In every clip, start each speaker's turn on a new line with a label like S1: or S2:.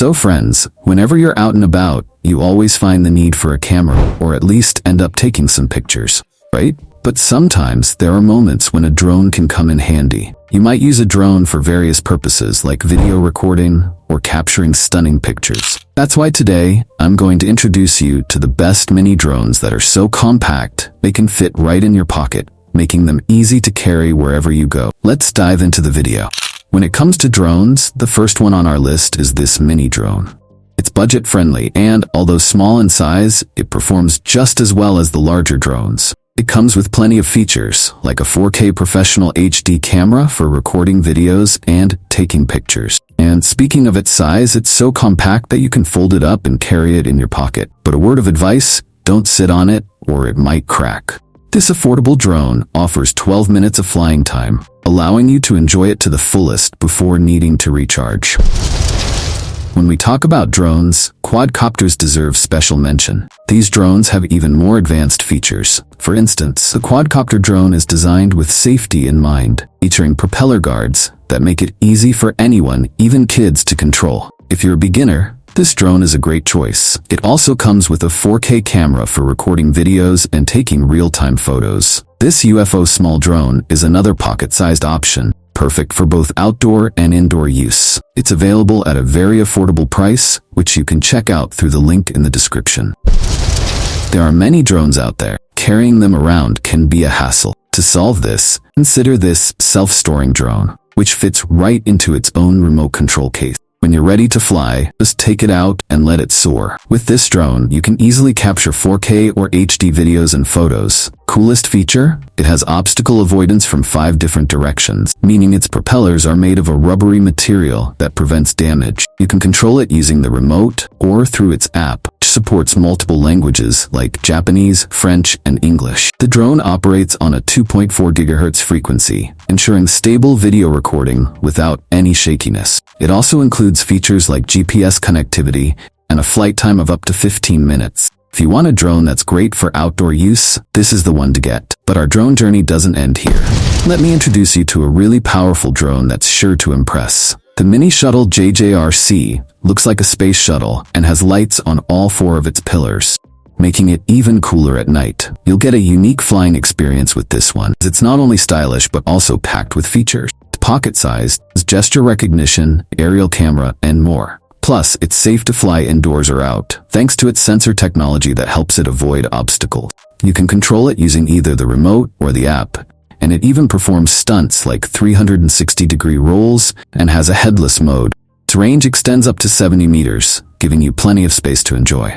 S1: So friends, whenever you're out and about, you always find the need for a camera, or at least end up taking some pictures, right? But sometimes there are moments when a drone can come in handy. You might use a drone for various purposes like video recording or capturing stunning pictures. That's why today, I'm going to introduce you to the best mini drones that are so compact, they can fit right in your pocket, making them easy to carry wherever you go. Let's dive into the video. When it comes to drones, the first one on our list is this mini drone. It's budget-friendly and, although small in size, it performs just as well as the larger drones. It comes with plenty of features, like a 4K professional HD camera for recording videos and taking pictures. And speaking of its size, it's so compact that you can fold it up and carry it in your pocket. But a word of advice, don't sit on it or it might crack. This affordable drone offers 12 minutes of flying time, allowing you to enjoy it to the fullest before needing to recharge. When we talk about drones, quadcopters deserve special mention. These drones have even more advanced features. For instance, the quadcopter drone is designed with safety in mind, featuring propeller guards that make it easy for anyone, even kids, to control. If you're a beginner, this drone is a great choice. It also comes with a 4K camera for recording videos and taking real-time photos. This UFO small drone is another pocket-sized option, perfect for both outdoor and indoor use. It's available at a very affordable price, which you can check out through the link in the description. There are many drones out there. Carrying them around can be a hassle. To solve this, consider this self-storing drone, which fits right into its own remote control case. When you're ready to fly, just take it out and let it soar. With this drone, you can easily capture 4K or HD videos and photos. Coolest feature? It has obstacle avoidance from 5 different directions, meaning its propellers are made of a rubbery material that prevents damage. You can control it using the remote or through its app, which supports multiple languages like Japanese, French, and English. The drone operates on a 2.4 GHz frequency, ensuring stable video recording without any shakiness. It also includes features like GPS connectivity and a flight time of up to 15 minutes. If you want a drone that's great for outdoor use, this is the one to get. But our drone journey doesn't end here. Let me introduce you to a really powerful drone that's sure to impress. The Mini Shuttle JJRC looks like a space shuttle and has lights on all 4 of its pillars, making it even cooler at night. You'll get a unique flying experience with this one. It's not only stylish but also packed with features. It's pocket-sized, gesture recognition, aerial camera, and more. Plus, it's safe to fly indoors or out, thanks to its sensor technology that helps it avoid obstacles. You can control it using either the remote or the app, and it even performs stunts like 360-degree rolls and has a headless mode. Its range extends up to 70 meters, giving you plenty of space to enjoy.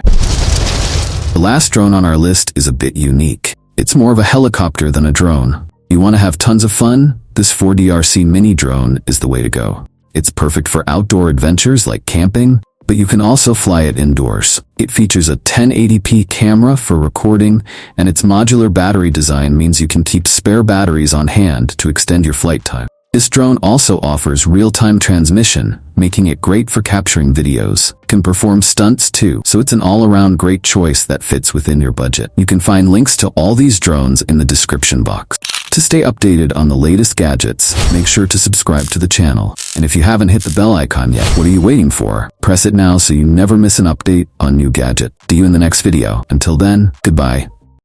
S1: The last drone on our list is a bit unique. It's more of a helicopter than a drone. You want to have tons of fun? This 4DRC mini drone is the way to go. It's perfect for outdoor adventures like camping, but you can also fly it indoors. It features a 1080p camera for recording, and its modular battery design means you can keep spare batteries on hand to extend your flight time. This drone also offers real-time transmission, making it great for capturing videos. It can perform stunts too, so it's an all-around great choice that fits within your budget. You can find links to all these drones in the description box. To stay updated on the latest gadgets, make sure to subscribe to the channel. And if you haven't hit the bell icon yet, what are you waiting for? Press it now so you never miss an update on new gadget. See you in the next video. Until then, goodbye.